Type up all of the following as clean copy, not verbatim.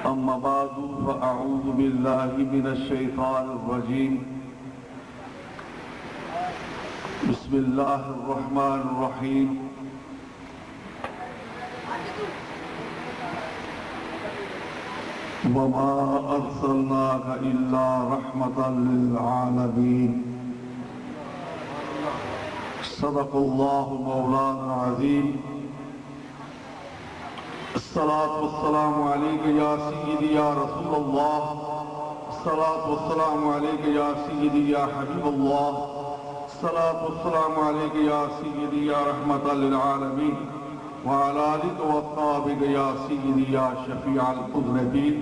أما بعد فأعوذ بالله من الشيطان الرجيم بسم الله الرحمن الرحيم وما أرسلناك إلا رحمة للعالمين صدق الله مولانا العظيم الصلاة والسلام عليك يا سيدي يا رسول الله الصلاة والسلام عليك يا سيدي يا حبيب الله الصلاة والسلام عليك يا سيدي يا رحمة للعالمين وعلى آلك وأصحابك يا سيدي يا شفيع المذنبين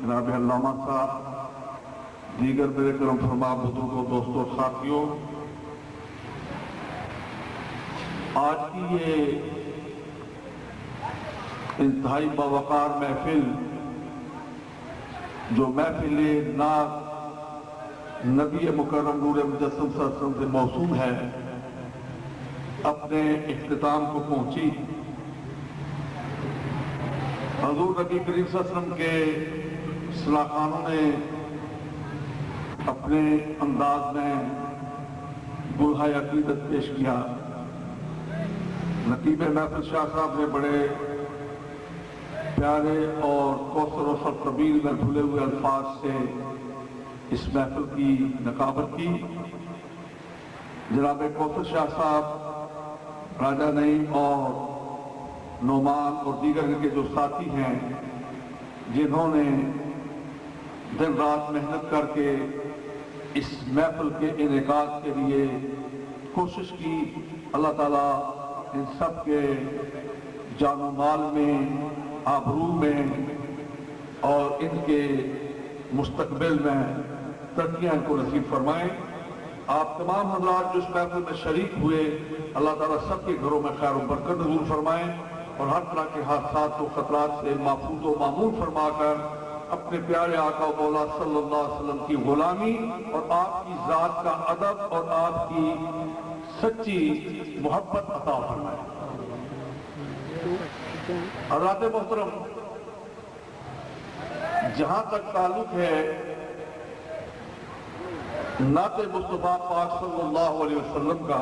جناب علامہ صاحب، دیگر میرے کرم فرما بزرگوں، دوستوں، ساتھیوں، آج کی یہ انتہائی باوقار محفل جو محفل نعت نبی مکرم نور مجسم صلی اللہ علیہ وسلم سے موسوم ہے، اپنے اختتام کو پہنچی۔ حضور نبی کریم صلی اللہ علیہ وسلم کے صلاح خانوں نے اپنے انداز میں گلہائے عقیدت پیش کیا۔ نقیب محفل شاہ صاحب نے بڑے پیارے اور کوثر و سرطبیل میں دھلے ہوئے الفاظ سے اس محفل کی نقابت کی۔ جناب کوثر شاہ صاحب، راجہ نعیم اور نعمان اور دیگر کے جو ساتھی ہیں، جنہوں نے دن رات محنت کر کے اس محفل کے انعقاد کے لیے کوشش کی، اللہ تعالیٰ ان سب کے جان و مال میں، آبرو میں اور ان کے مستقبل میں ترقیاں کو نصیب فرمائیں۔ آپ تمام حضرات جو اس محفل میں شریک ہوئے، اللہ تعالیٰ سب کے گھروں میں خیر و برکت نزول فرمائیں اور ہر طرح کے حادثات و خطرات سے محفوظ و معمون فرما کر اپنے پیارے آقا و مولا صلی اللہ علیہ وسلم کی غلامی اور آپ کی ذات کا ادب اور آپ کی سچی محبت عطا فرمائیں۔ حضرات محترم، جہاں تک تعلق ہے نعت مصطفیٰ پاک صلی اللہ علیہ وسلم کا،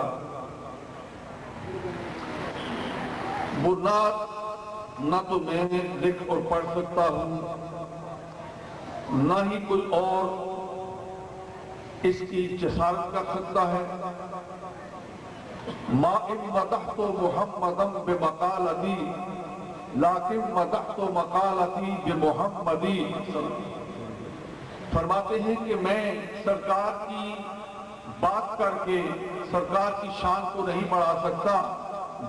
وہ نعت نہ تو میں لکھ اور پڑھ سکتا ہوں، نہ ہی کوئی اور اس کی جسارت کر سکتا ہے۔ ما ان مدحت محمدًا بمقالتی لیکن مدحت مقالتی بمحمدی۔ فرماتے ہیں کہ میں سرکار کی بات کر کے سرکار کی شان کو نہیں بڑھا سکتا،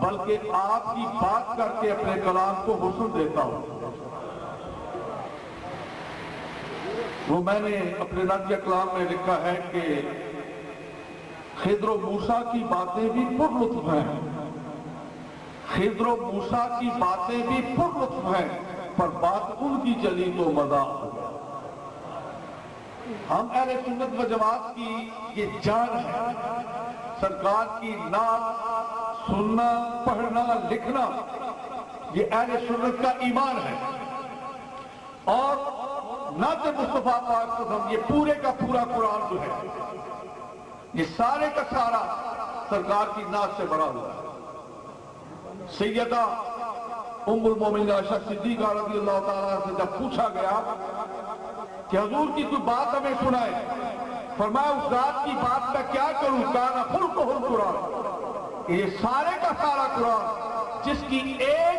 بلکہ آپ کی بات کر کے اپنے کلام کو حسن دیتا ہوں۔ وہ میں نے اپنے نظریہ کلام میں لکھا ہے کہ خضر و موسیٰ کی باتیں بھی پر لطف ہیں، خضر و موسیٰ کی باتیں بھی پر لطف ہیں، پر بات ان کی چلی تو مزہ ہو گیا۔ ہم اہل سنت و جماعت کی یہ جان ہے، سرکار کی نعت سننا، پڑھنا، لکھنا، یہ اہل سنت کا ایمان ہے۔ اور نعت مصطفیٰ پاک صلی اللہ علیہ وسلم، یہ پورے کا پورا قرآن جو ہے، یہ سارے کا سارا سرکار کی نعت سے بڑا ہوا ہے۔ سیدہ ام المومنین عائشہ صدیقہ رضی اللہ تعالیٰ سے جب پوچھا گیا کہ حضور کی کوئی بات ہمیں سنائے، فرمایا اس ذات کی بات میں کیا کروں، کانا خلقہ القرآن، یہ سارے کا سارا قرآن جس کی ایک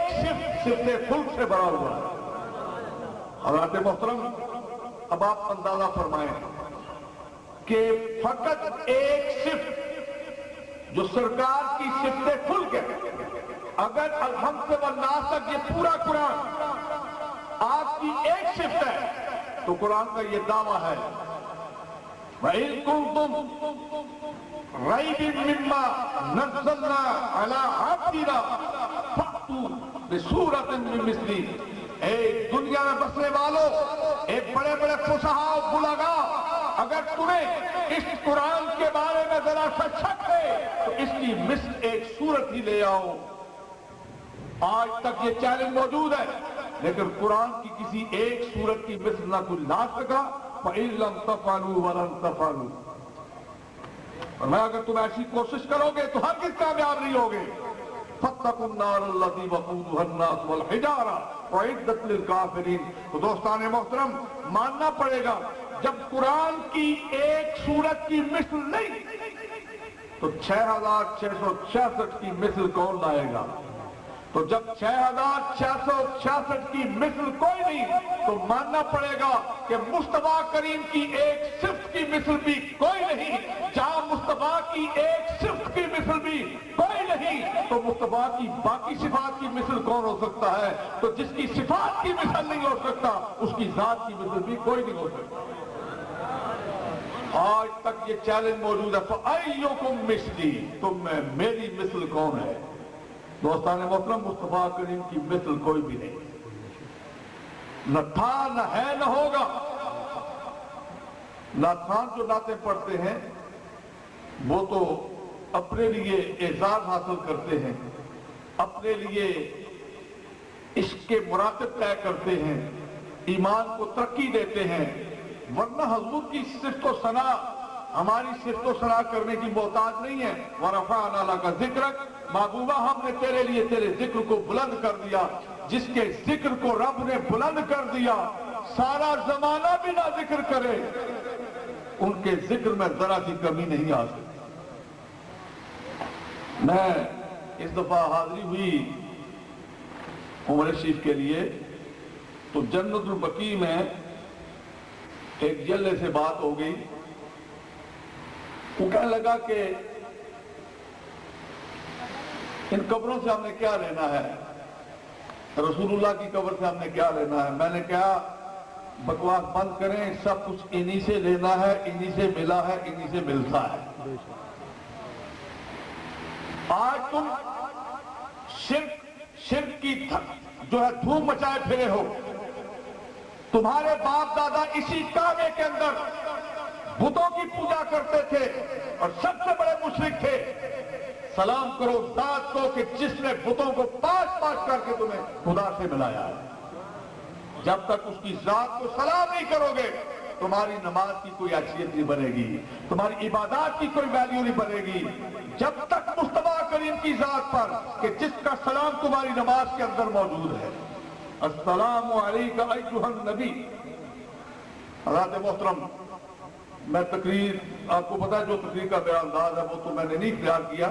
صفت خلق سے بڑا ہوا ہے۔ حضرات محترم، اب آپ اندازہ فرمائیں کہ فقط ایک صفت جو سرکار کی صفت خلق ہے، اگر الحمد والناس تک یہ پورا قرآن آپ کی ایک صفت ہے تو قرآن کا یہ دعویٰ ہے وَإِن كُنتُمْ رَيْبٍ مِّمَّا نَزَّلْنَا عَلَىٰ عَبْدِنَا فَأْتُوا بِسُورَةٍ مِّن مِّثْلِهِ۔ اے دنیا میں بسنے والوں، ایک بڑے بڑے فصحاء و بلغاء، اگر تمہیں اس قرآن کے بارے میں ذرا سا شک ہے تو اس کی مثل ایک سورت ہی لے آؤ۔ آج تک یہ چیلنج موجود ہے، لیکن قرآن کی کسی ایک سورت کی مثل نہ کوئی لا سکا۔ فَإِن لَمْ تَفْعَلُوا وَلَن تَفْعَلُوا، اور میں اگر تم ایسی کوشش کرو گے تو ہرگز کامیاب نہیں ہوگے۔ فَاتَّقُوا النَّارَ الَّتِي وَقُودُهَا النَّاسُ وَالْحِجَارَةُ وَأُعِدَّتْ لِلْكَافِرِينَ۔ تو دوستان محترم، ماننا پڑے گا جب قرآن کی ایک سورت کی مثل نہیں تو 6666 کی مثل کون لائے گا؟ تو جب 6666 کی مثل کوئی نہیں تو ماننا پڑے گا کہ مصطفیٰ کریم کی ایک صفت کی مثل بھی کوئی نہیں۔ جہاں مصطفیٰ کی ایک صفت کی مثل بھی کوئی نہیں تو مصطفیٰ کی باقی صفات کی مثل کون ہو سکتا ہے؟ تو جس کی صفات کی مثل نہیں ہو سکتا اس کی ذات کی مثل بھی کوئی نہیں ہو سکتا۔ آج تک یہ چیلنج موجود ہے، فَأَيُّكُمْ مِثْلِي، تم میں میری مثل کون ہے؟ دوستان محترم، مصطفیٰ کریم کی مثل کوئی بھی نہیں، نہ تھا نہ ہے نہ ہوگا۔ نعتخوان جو نعتیں پڑھتے ہیں وہ تو اپنے لیے اعزاز حاصل کرتے ہیں، اپنے لیے عشق کے مراتب طے کرتے ہیں، ایمان کو ترقی دیتے ہیں، ورنہ حضور کی صفت و ثنا ہماری صفت و ثنا کرنے کی محتاج نہیں ہے۔ وَرَفَعْنَا لَكَ ذِكْرَكَ، محبوبہ ہم نے تیرے لیے تیرے ذکر کو بلند کر دیا۔ جس کے ذکر کو رب نے بلند کر دیا سارا زمانہ بھی نہ ذکر کرے، ان کے ذکر میں ذرا سی کمی نہیں آ سکتی۔ میں اس دفعہ حاضری ہوئی عمر شریف کے لیے تو جنت البقیع میں ایک جلے سے بات ہو گئی، وہ کہنے لگا کہ ان قبروں سے ہم نے کیا لینا ہے، رسول اللہ کی قبر سے ہم نے کیا لینا ہے؟ میں نے کہا بکواس بند کریں، سب کچھ انہی سے لینا ہے، انہی سے ملا ہے، انہی سے ملتا ہے۔ آج تم شرک کی جو ہے دھوم مچائے پھرے ہو، تمہارے باپ دادا اسی کعبے کے اندر بتوں کی پوجا کرتے تھے اور سب سے بڑے مشرک تھے۔ سلام کرو ذات کو کہ جس نے بتوں کو پاش پاش کر کے تمہیں خدا سے ملایا ہے۔ جب تک اس کی ذات کو سلام نہیں کرو گے تمہاری نماز کی کوئی حیثیت نہیں بنے گی، تمہاری عبادات کی کوئی ویلیو نہیں بنے گی۔ جب تک مصطفیٰ کریم کی ذات پر کہ جس کا سلام تمہاری نماز کے اندر موجود ہے، السلام علیکہ ایھا النبی۔ حضرات محترم، میں تقریر، آپ کو پتا ہے جو تقریر کا میرا انداز ہے وہ تو میں نے نہیں اختیار کیا،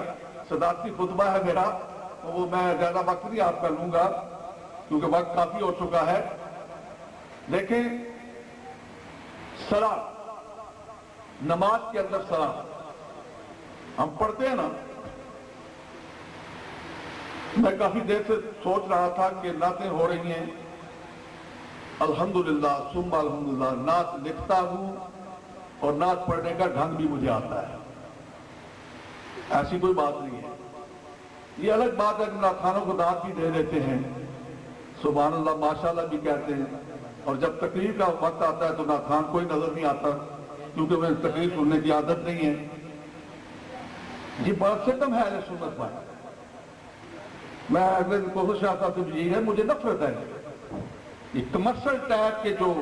صدارتی خطبہ ہے میرا، تو وہ میں زیادہ وقت نہیں آپ کا لوں گا کیونکہ وقت کافی ہو چکا ہے۔ لیکن سلام، نماز کے اندر سلام ہم پڑھتے ہیں نا، میں کافی دیر سے سوچ رہا تھا کہ نعتیں ہو رہی ہیں، الحمدللہ ثم الحمدللہ، نعت لکھتا ہوں اور نعت پڑھنے کا ڈھنگ بھی مجھے آتا ہے، ایسی کوئی بات نہیں ہے۔ یہ الگ بات ہے کہ نعتخوانوں کو دعوت بھی دے دیتے ہیں، سبحان اللہ ماشاءاللہ بھی کہتے ہیں، اور جب تقریر کا وقت آتا ہے تو نعتخوان کوئی نظر نہیں آتا کیونکہ میں تقریر سننے کی عادت نہیں ہے۔ یہ بات ستم ہے اہل سنت پر، میں اگلے دن کوشش شاہ صاحب سے یہی ہے، مجھے نفرت ہے یہ کمرشل ٹائپ کے جو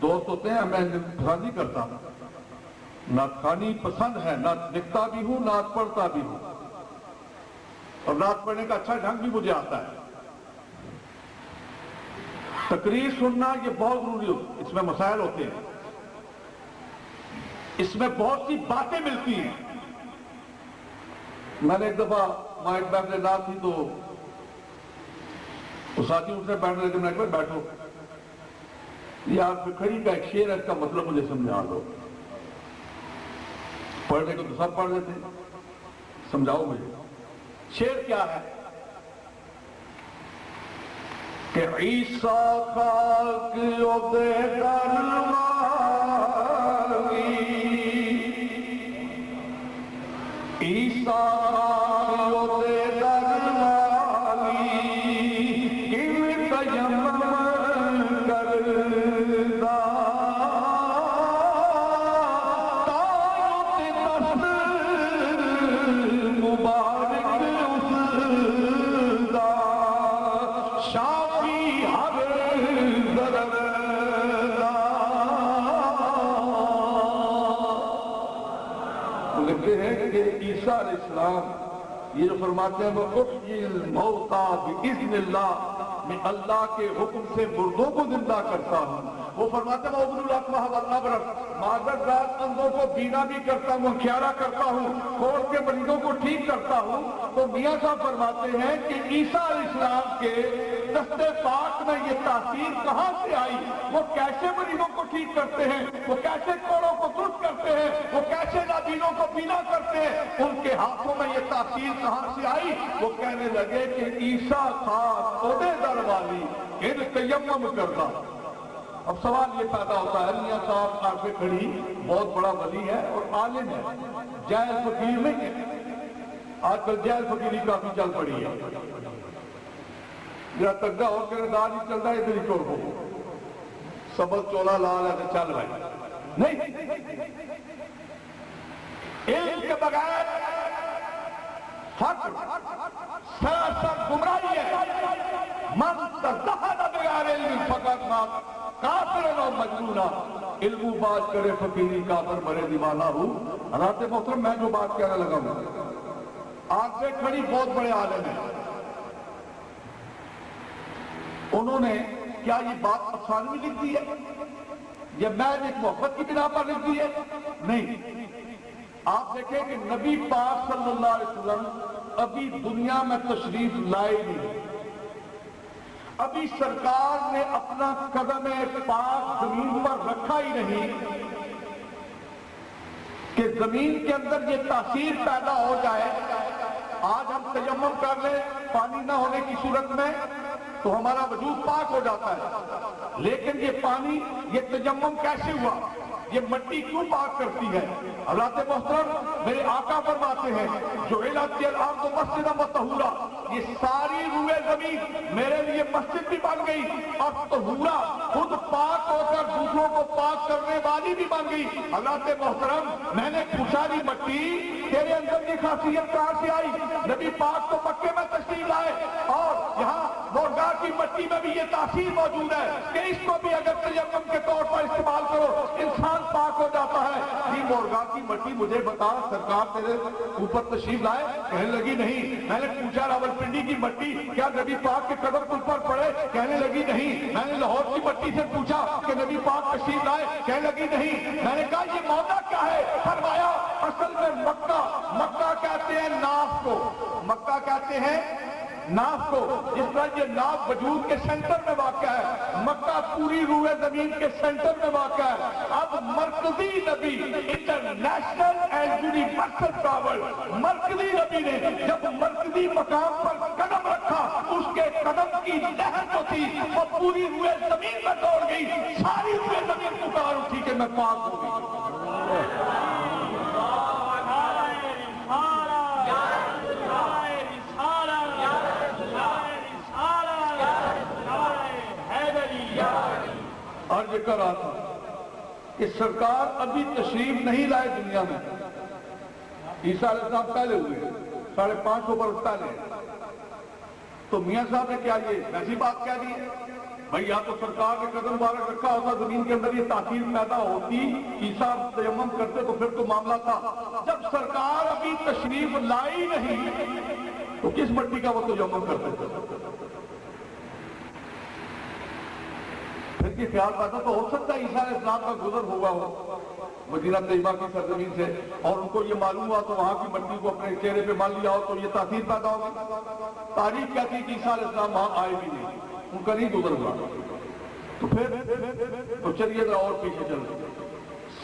دوست ہوتے ہیں، میں پسند نہیں کرتا۔ نعتخوانی پسند ہے، نعت لکھتا بھی ہوں، نعت پڑھتا بھی ہوں، اور نعت پڑھنے کا اچھا ڈھنگ بھی مجھے آتا ہے۔ تقریر سننا یہ بہت ضروری ہوتا ہے، اس میں مسائل ہوتے ہیں، اس میں بہت سی باتیں ملتی ہیں۔ میں نے ایک دفعہ مائک بیٹھنے نعت تھی تو وہ ساتھی اس نے بیٹھنے لگے، میں نے کہا بیٹھو، یہ آپ کھڑی کا ایک شعر ہے، اس کا مطلب مجھے سمجھا دو۔ پڑھنے کو تو سب پڑھ لیتے ہیں، سمجھاؤ مجھے شعر کیا ہے کہ عیسیٰ خاک عہدے دروالی، عیسیٰ عہدے دروالی، کن تیمم کردہ تایت دست مبارک اس دا، کرتے ہیں کہ عیسیٰ علیہ السلام یہ جو فرماتے ہیں وہ احیی الموتیٰ بإذن اللہ، میں اللہ کے حکم سے مردوں کو زندہ کرتا ہوں. وہ فرماتے ہیں وَأُبْرِئُ الْأَكْمَحَ وَالْأَبْرَصَ، معذر ذات اندھوں کو بینا بھی کرتا ہوں، اندھیارا کرتا ہوں، کھول کے مریضوں کو ٹھیک کرتا ہوں. تو میاں صاحب فرماتے ہیں کہ عیسیٰ علیہ السلام کے دست پاک میں یہ تاثیر کہاں سے آئی؟ وہ کیسے مریضوں کو ٹھیک کرتے ہیں، وہ کیسے کوڑوں کو درست کرتے ہیں، وہ کیسے نابینوں کو بینا کرتے ہیں، ان کے ہاتھوں میں یہ تاثیر کہاں سے آئی؟ وہ کہنے لگے کہ عیسیٰ خاص عہدے در والی ان تیمم کرتا. اب سوال یہ پیدا ہوتا ہے، میاں صاحب عارف کھڑی بہت بڑا ولی ہے اور عالم ہے، جاہل فقیر نہیں ہے. آج کل جاہل فقیری کافی چل پڑی ہے. میرا تگا ہو کے دار ہی چلتا ہے ادھر ہی چور کو سبق چولا لال ہے تو چل بھائی نہیں. علم کے بغیر فقر سراسر گمراہی ہے. من تزہد بغیر علم فقط ما کافر و مجنونا. علم بات کرے فقیری کافر مرے دیوانہ ہوں. حضرات محترم میں جو بات کہنے لگا ہوں، آپ سے کھڑی بہت بڑے عالم ہیں، انہوں نے کیا یہ بات افسانے میں لکھ دی ہے یا محض ایک محبت کی بنا پر لکھ دی ہے؟ نہیں. آپ دیکھیں کہ نبی پاک صلی اللہ علیہ وسلم ابھی دنیا میں تشریف لائے نہیں. ابھی سرکار نے اپنا قدم پاک زمین پر رکھا ہی نہیں کہ زمین کے اندر یہ تاثیر پیدا ہو جائے. آج ہم تیمم کر لیں پانی نہ ہونے کی صورت میں تو ہمارا وجود پاک ہو جاتا ہے، لیکن یہ پانی، یہ تیمم کیسے ہوا؟ یہ مٹی کیوں پاک کرتی ہے؟ حضرات محترم میرے آقا فرماتے ہیں جعلت الارض مسجدا وطہورا، یہ ساری روئے زمین میرے لیے مسجد بھی بن گئی اور طہورا، خود پاک ہو کر دوسروں کو پاک کرنے والی بھی بن گئی. حضرات محترم میں نے پوچھا بھی مٹی تیرے اندر یہ خاصیت کہاں سے آئی؟ نبی پاک تو مکے میں تشریف لائے اور یہاں مورگا کی مٹی میں بھی یہ تاثیر موجود ہے کہ اس کو بھی اگر تیمم کے طور پر استعمال کرو انسان پاک ہو جاتا ہے. یہ مورگا کی مٹی مجھے بتا سرکار تیرے اوپر تشریف لائے؟ کہنے لگی نہیں. میں نے پوچھا راولپنڈی کی مٹی کیا نبی پاک کے قدم تجھ پر پڑے؟ کہنے لگی نہیں. میں نے لاہور کی مٹی سے پوچھا کہ نبی پاک تشریف لائے؟ کہنے لگی نہیں. میں نے کہا یہ موضع کیا ہے؟ فرمایا اصل میں مکہ کہتے ہیں ناف کو، مکہ کہتے ہیں ناف کو. جس طرح یہ ناف وجود کے سینٹر میں واقع ہے، مکہ پوری روئے زمین کے سینٹر میں واقع ہے. اب مرکزی نبی انٹرنیشنل اینڈ یونیورسل پاور، مرکزی نبی نے جب مرکزی مقام پر قدم رکھا اس کے قدم کی لہر جو تھی وہ پوری روئے زمین میں دوڑ گئی. ساری روئے زمین پکار اٹھی کہ میں پاک ہو گئی. اور یہ کر رہا تھا کہ سرکار ابھی تشریف نہیں لائے دنیا میں. عیسیٰ علیہ السلام پہلے ہوئے 550 برس پہلے. تو میاں صاحب نے کیا یہ ویسی بات کہہ دی ہے؟ بھائی یا تو سرکار نے قدم مبارک رکھا ہوتا زمین کے اندر یہ تاثیر پیدا ہوتی، عیسیٰ تیمم کرتے تو پھر تو معاملہ تھا. جب سرکار ابھی تشریف لائی نہیں تو کس مٹی کا وہ تیمم کرتے تھے؟ پھر یہ خیال پیدا تو ہو سکتا ہے عیسیٰ علیہ السلام کا گزر ہوا ہو مدینہ طیبہ کی سرزمین سے اور ان کو یہ معلوم ہوا تو وہاں کی مٹی کو اپنے چہرے پہ مان لیا ہو تو یہ تاثیر پیدا ہوگی. تاریخ کہتی ہے کہ عیسیٰ علیہ السلام وہاں آئے بھی نہیں، ان کا نہیں گزر ہوا. تو پھر تو چلیے ذرا اور پیچھے چلو،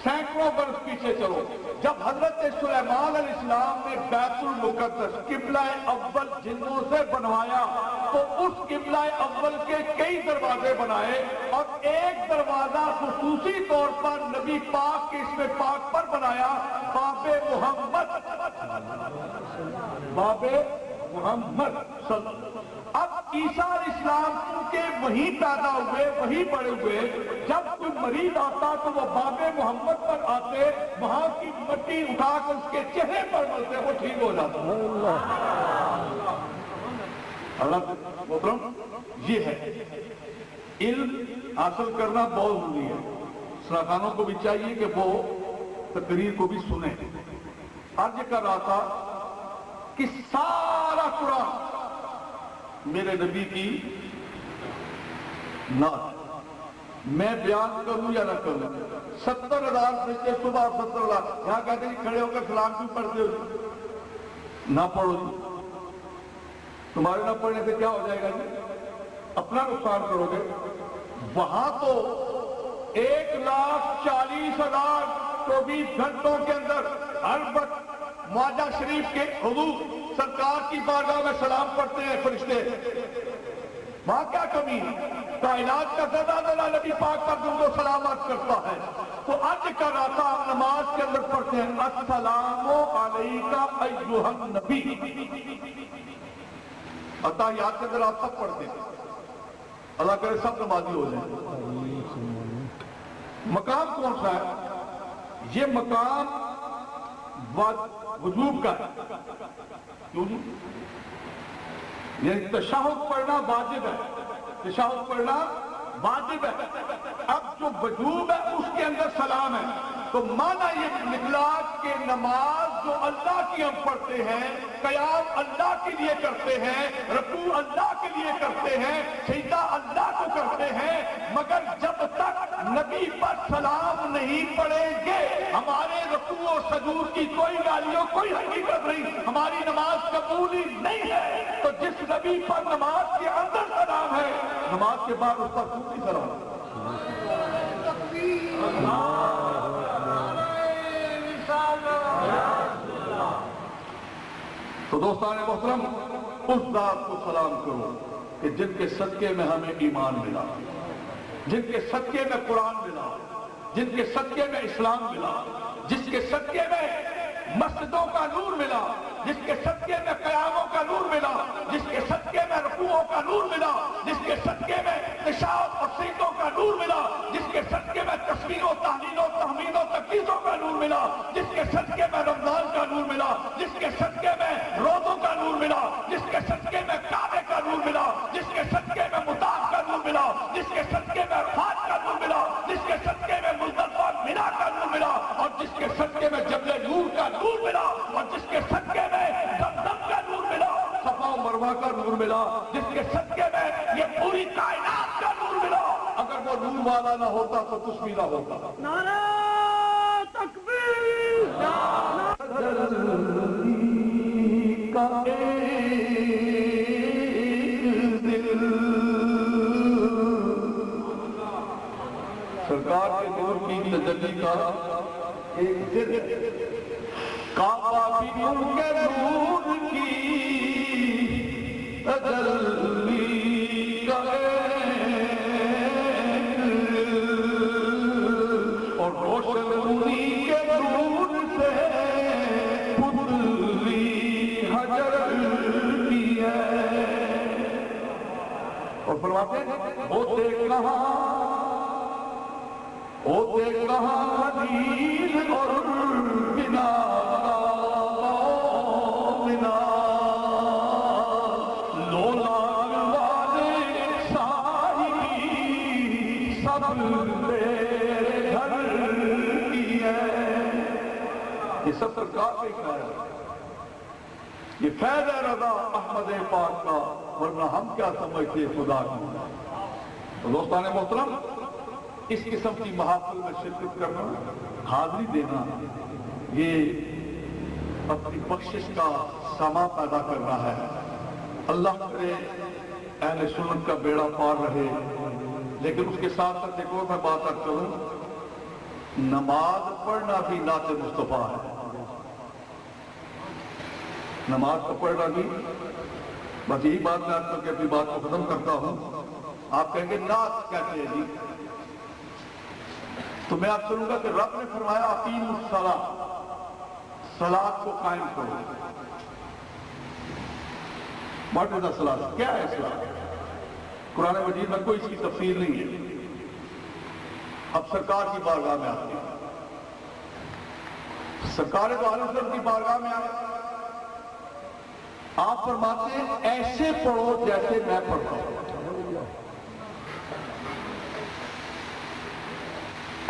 سینکڑوں برس پیچھے چلو. جب حضرت سلیمان علیہ السلام نے بیت المقدس قبلہ اول جنوں سے بنوایا تو اس قبلہ اول کے کئی دروازے بنائے اور ایک دروازہ خصوصی طور پر نبی پاک کے اسم پاک پر بنایا، باب محمد. باب محمد صلی اللہ علیہ وسلم. اب عیسیٰ علیہ السلام چونکہ وہیں پیدا ہوئے وہیں بڑے ہوئے، جب کوئی مریض آتا تو وہ باب محمد پر آتے، وہاں کی مٹی اٹھا کر اس کے چہرے پر ملتے، وہ ٹھیک ہو جاتا. اللہ محترم یہ ہے علم حاصل کرنا بہت ضروری ہے. سراخانوں کو بھی چاہیے کہ وہ تقریر کو بھی سنیں. عرض کر رہا تھا کہ سارا قرآن میرے نبی کی نعت میں بیان کروں یا نہ کروں. 70,000 فرشتے صبح اور 70,000 یہاں کہتے ہیں کھڑے ہو کر سلام کیوں پڑھتے ہو؟ نہ پڑھو جی. تمہارے نہ پڑھنے سے کیا ہو جائے گا جی؟ اپنا نقصان کرو گے. وہاں تو 1,40,000 24 گھنٹوں کے اندر ہر وقت معاہدہ شریف کے حضور سرکار کی بارگاہ میں سلام پڑھتے ہیں فرشتے. وہاں کیا کمی ہے؟ کائنات کا زیادہ نبی پاک پر درود و سلامات کرتا ہے. تو عرض کر رہا تھا نماز کے اندر پڑھتے ہیں السلام علیکہ ایھا النبی. اتحیات کے اندر آپ سب پڑھتے ہیں. اللہ کرے سب نمازی ہو جائیں. مقام کون سا ہے؟ یہ مقام وجوب کا ہے. کیوں جی؟ یعنی تشہد پڑھنا واجب ہے. تشہد پڑھنا واجب ہے. اب جو وجوب ہے اس کے اندر سلام ہے. تو معنی یہ نکلا کہ نماز جو اللہ کی ہم پڑھتے ہیں، قیام اللہ کے لیے کرتے ہیں، رکوع اللہ کے لیے کرتے ہیں، سجدہ اللہ کو کرتے ہیں، مگر جب تک نبی پر سلام نہیں پڑھیں گے ہمارے رکوع و سجود کی کوئی ویلیو، کوئی حقیقت نہیں، ہماری نماز قبول ہی نہیں ہے. تو جس نبی پر نماز کے اندر سلام ہے، نماز کے بعد اس پر کیوں سلام ہے؟ تو دوستان محترم، اس ذات کو سلام کرو کہ جن کے صدقے میں ہمیں ایمان ملا، جن کے صدقے میں قرآن ملا، جن کے صدقے میں اسلام ملا، جس کے صدقے میں مسجدوں کا نور ملا، جس کے صدقے میں قیاموں کا نور ملا، جس کے صدقے میں رکوعوں کا نور ملا، جس کے صدقے میں نشاط اور سجدوں کا نور ملا، جس کے صدقے میں تسبیح و تحلیل و تحمید و تقدیسوں کا نور ملا، جس کے صدقے میں رمضان کا نور ملا، جس کے صدقے میں روزوں کا نور ملا، جس کے صدقے میں کعبے کا نور ملا، جس کے صدقے میں مطاف کا نور ملا، جس کے صدقے میں عرفات کا نور ملا، جس کے صدقے میں مزدلفہ مینا کا نور ملا، اور جس کے صدقے میں جبل نور کا نور ملا، اور جس کے صدقے میں زمزم کا نور ملا، صفا و مروہ کا نور ملا، جس کے صدقے میں یہ پوری کائنات کا نور ملا. اگر وہ نور والا نہ ہوتا تو کچھ بھی نہ ہوتا. نعرہ تکبیر، سرکار کے نور کی تجلی کا ایک دل، کعبہ بھی ان کے نور کی تجلی کا اور روشن انہی کے نور سے پتلی حجر کی ہے. اور فرماتے ہیں ہوتے کہاں حدیث اور بنا لولاک والے صاحبی سب تیرے گھر کی ہے. یہ سب سرکار پہ کہا ہے. یہ فیض رضا احمد پاک کا، ورنہ ہم کیا سمجھتے خدا کو. تو دوستان محترم، اس قسم کی محافل میں شرکت کرنا، حاضری دینا، یہ اپنی بخشش کا سما پیدا کرنا ہے. اللہ کرے اہل سنت کا بیڑا پار رہے. لیکن اس کے ساتھ ساتھ ایک اور میں بات کروں، نماز پڑھنا بھی نعت مصطفیٰ ہے. نماز کو پڑھنا بھی، بس یہی بات میں آپ کر کے اپنی بات کو ختم کرتا ہوں. آپ کہیں گے نعت کہتے ہیں جی، تو میں آپ کروں گا کہ رب نے فرمایا اقیموا الصلاۃ، صلاۃ کو قائم کرو. واٹ از دا صلاۃ؟ کیا ہے صلاۃ؟ قرآن مجید میں کوئی اس کی تفسیر نہیں ہے. اب سرکار کی بارگاہ میں آتے ہیں، سرکار تو عالم صاحب کی بارگاہ میں آئے، آپ فرماتے ہیں ایسے پڑھو جیسے میں پڑھتا ہوں.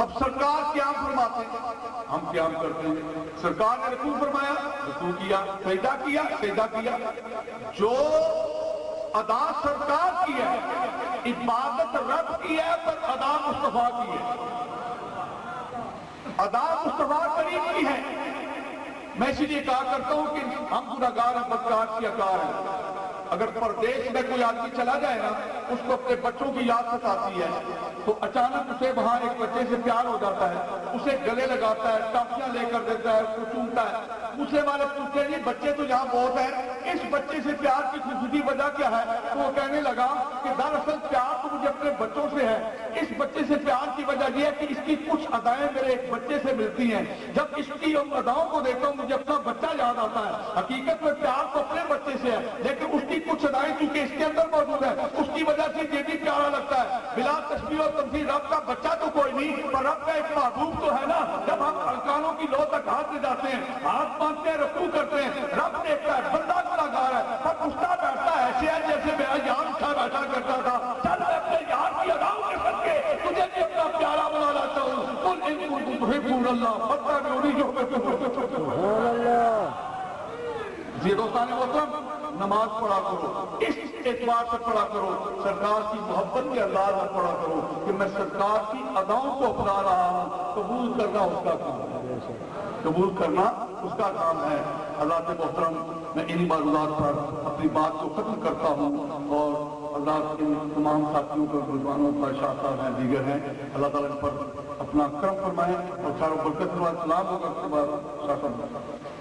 اب سرکار قیام فرماتے ہیں، ہم قیام کرتے ہیں، سرکار نے رکوع فرمایا، رکوع کیا، سجدہ کیا، سجدہ کیا۔ جو ادا سرکار کی ہے، عبادت رب کی ہے، پر ادا مصطفیٰ کی ہے، ادا مصطفیٰ کریم کی ہے۔ میں اسی لیے کہا کرتا ہوں کہ ہم گناہگار ہیں، بدکار کیاکار ہیں۔ اگر پردیش میں کوئی آدمی چلا جائے نا، اس کو اپنے بچوں کی یاد ستاتی ہے، تو اچانک اسے وہاں ایک بچے سے پیار ہو جاتا ہے، اسے گلے لگاتا ہے، ٹافیاں لے کر دیتا ہے، اس کو چومتا ہے۔ دوسرے والے پوچھتے ہیں جی بچے تو یہاں بہت ہیں، اس بچے سے پیار کی خصوصی وجہ کیا ہے؟ تو وہ کہنے لگا کہ دراصل پیار تو مجھے اپنے بچوں سے ہے، اس بچے سے پیار کی وجہ یہ ہے کہ اس کی کچھ ادائیں میرے ایک بچے سے ملتی ہیں، جب اس کی ان اداؤں کو دیکھتا ہوں مجھے اپنا بچہ یاد آتا ہے۔ حقیقت میں پیار تو اپنے بچے سے ہے، لیکن اس کی کچھ ادائیں چونکہ اس کے اندر موجود ہے، اس کی وجہ سے یہ بھی پیارا لگتا ہے۔ بلا تشبیہ و تمثیل، رب کا بچہ تو کوئی نہیں، پر رب کا ایک محبوب تو ہے نا۔ جب ہم ارکانوں کی لو تک ہاتھ لے جاتے ہیں، ہاتھ مانتے ہیں، رکوع کرتے ہیں، رب دیکھتا ہے بندہ گناہگار ہے، پر اٹھتا بیٹھتا ایسے ہے جیسے میرا یار اٹھا بیٹھا کرتا تھا۔ چل میں اپنے یار کی اداؤں کے صدقے تجھے بھی اپنا پیارا بنا لاتا ہوں۔ قل ان کنتم تحبون اللہ فاتبعونی یحببکم اللہ۔ یہ دوستان محترم، نماز پڑھا کرو، اس اعتبار سے پڑھا کرو، سرکار کی محبت کے انداز میں پڑھا کرو کہ میں سرکار کی اداؤں کو اپنا رہا ہوں۔ قبول کرنا اس کا کام ہے، قبول کرنا اس کا کام ہے۔ اللہ کے محترم، میں انہی معلومات پر اپنی بات کو ختم کرتا ہوں، اور اللہ کے تمام ساتھیوں پر رضوانوں پر شاہ صاحب ہیں، دیگر ہیں، اللہ تعالیٰ ان پر اپنا کرم فرمائے اور چاروں برکت فرمائے۔ سلام ہوگا اس کے بعد شاہ صاحب۔